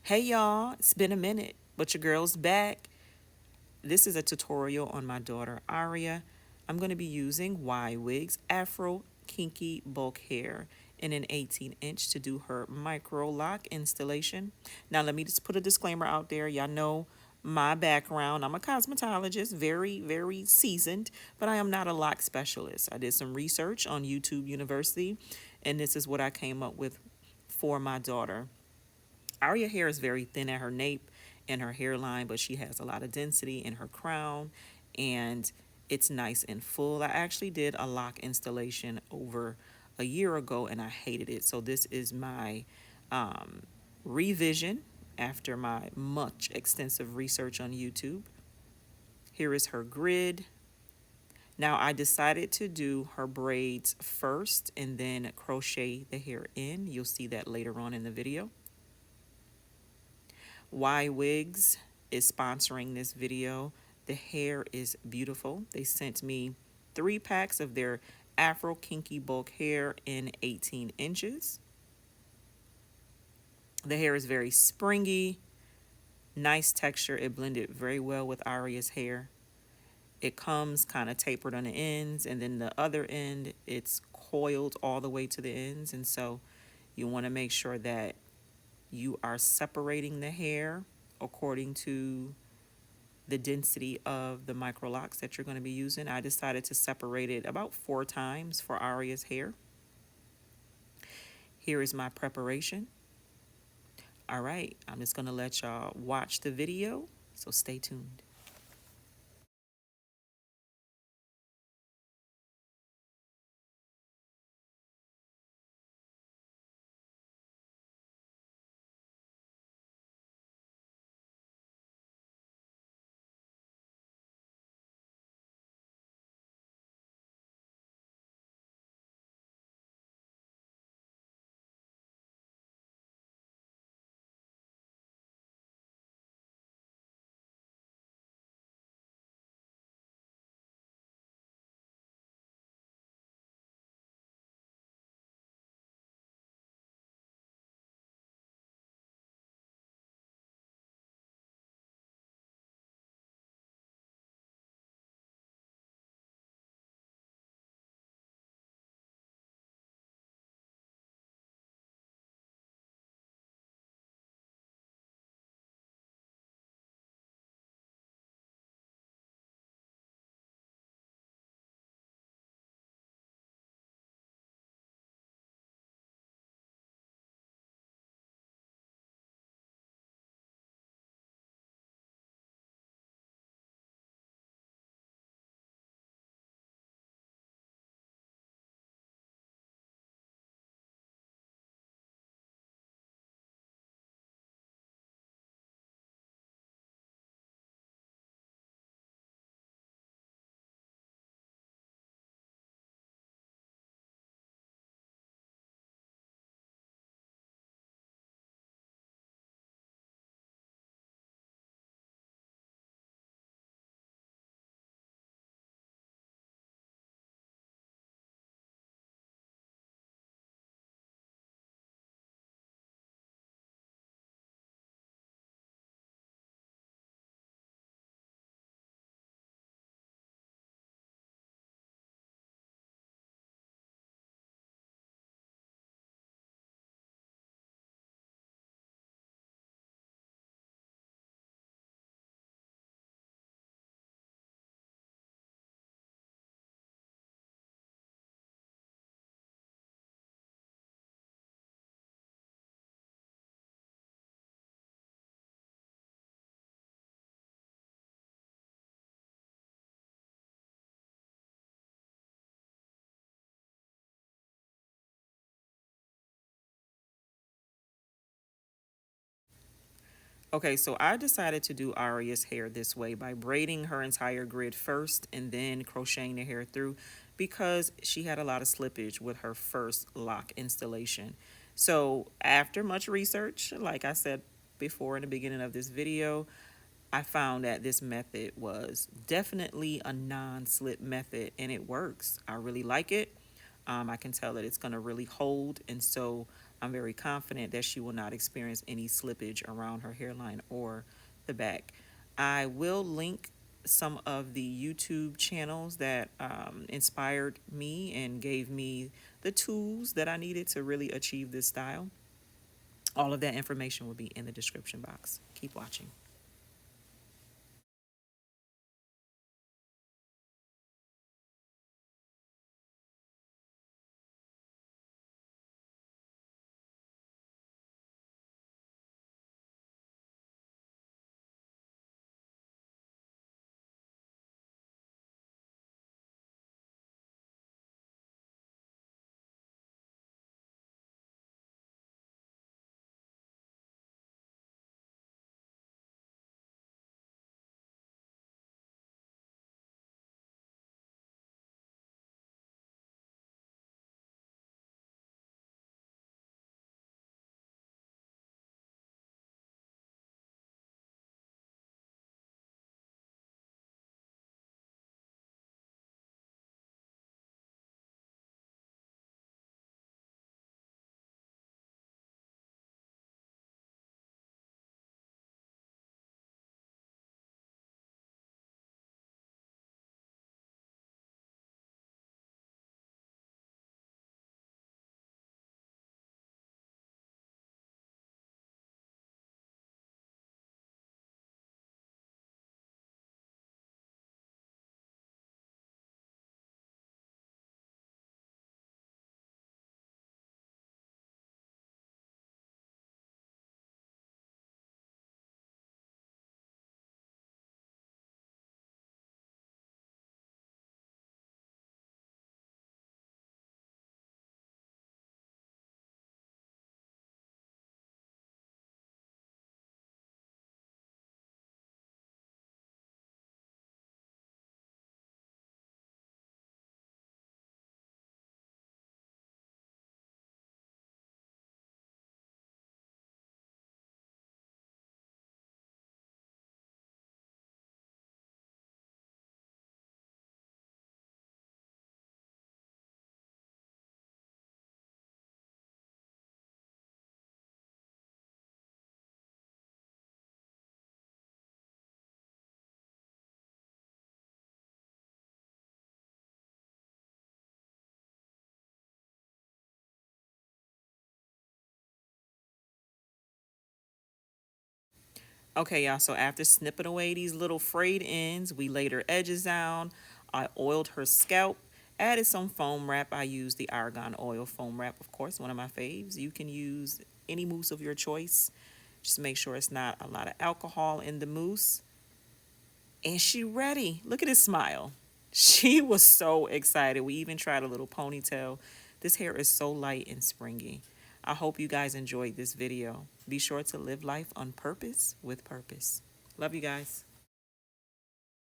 Hey y'all, it's been a minute, but your girl's back. This is a tutorial on my daughter Aria. I'm going to be using YWigs Afro Kinky Bulk Hair in an 18-inch to do her micro lock installation. Now let me just put a disclaimer out there. Y'all know my background. I'm a cosmetologist, very seasoned, but I am not a lock specialist. I did some research on YouTube University, and this is what I came up with for my daughter. Aria hair is very thin at her nape and her hairline, but she has a lot of density in her crown and it's nice and full. I actually did a lock installation over a year ago and I hated it. So this is my revision after my much extensive research on YouTube. Here is her grid. Now I decided to do her braids first and then crochet the hair in. You'll see that later on in the video. YWigs is sponsoring this video. The hair is beautiful. They sent me 3 packs of their Afro Kinky Bulk hair in 18 inches. The hair is very springy, nice texture. It blended very well with Aria's hair. It comes kind of tapered on the ends, and then the other end, it's coiled all the way to the ends. And so you want to make sure that you are separating the hair according to the density of the micro locks that you're going to be using. I decided to separate it about 4 times for Aria's hair. Here is my preparation. All right, I'm just going to let y'all watch the video, so stay tuned. Okay, so I decided to do Aria's hair this way by braiding her entire grid first and then crocheting the hair through because she had a lot of slippage with her first lock installation. So after much research, like I said before in the beginning of this video, I found that this method was definitely a non-slip method and it works. I really like it. I can tell that it's going to really hold, and so I'm very confident that she will not experience any slippage around her hairline or the back. I will link some of the YouTube channels that inspired me and gave me the tools that I needed to really achieve this style. All of that information will be in the description box. Keep watching. Okay, y'all, so after snipping away these little frayed ends, we laid her edges down. I oiled her scalp, added some foam wrap. I used the argan oil foam wrap, of course, one of my faves. You can use any mousse of your choice. Just make sure it's not a lot of alcohol in the mousse. And she ready. Look at his smile. She was so excited. We even tried a little ponytail. This hair is so light and springy. I hope you guys enjoyed this video. Be sure to live life on purpose with purpose. Love you guys.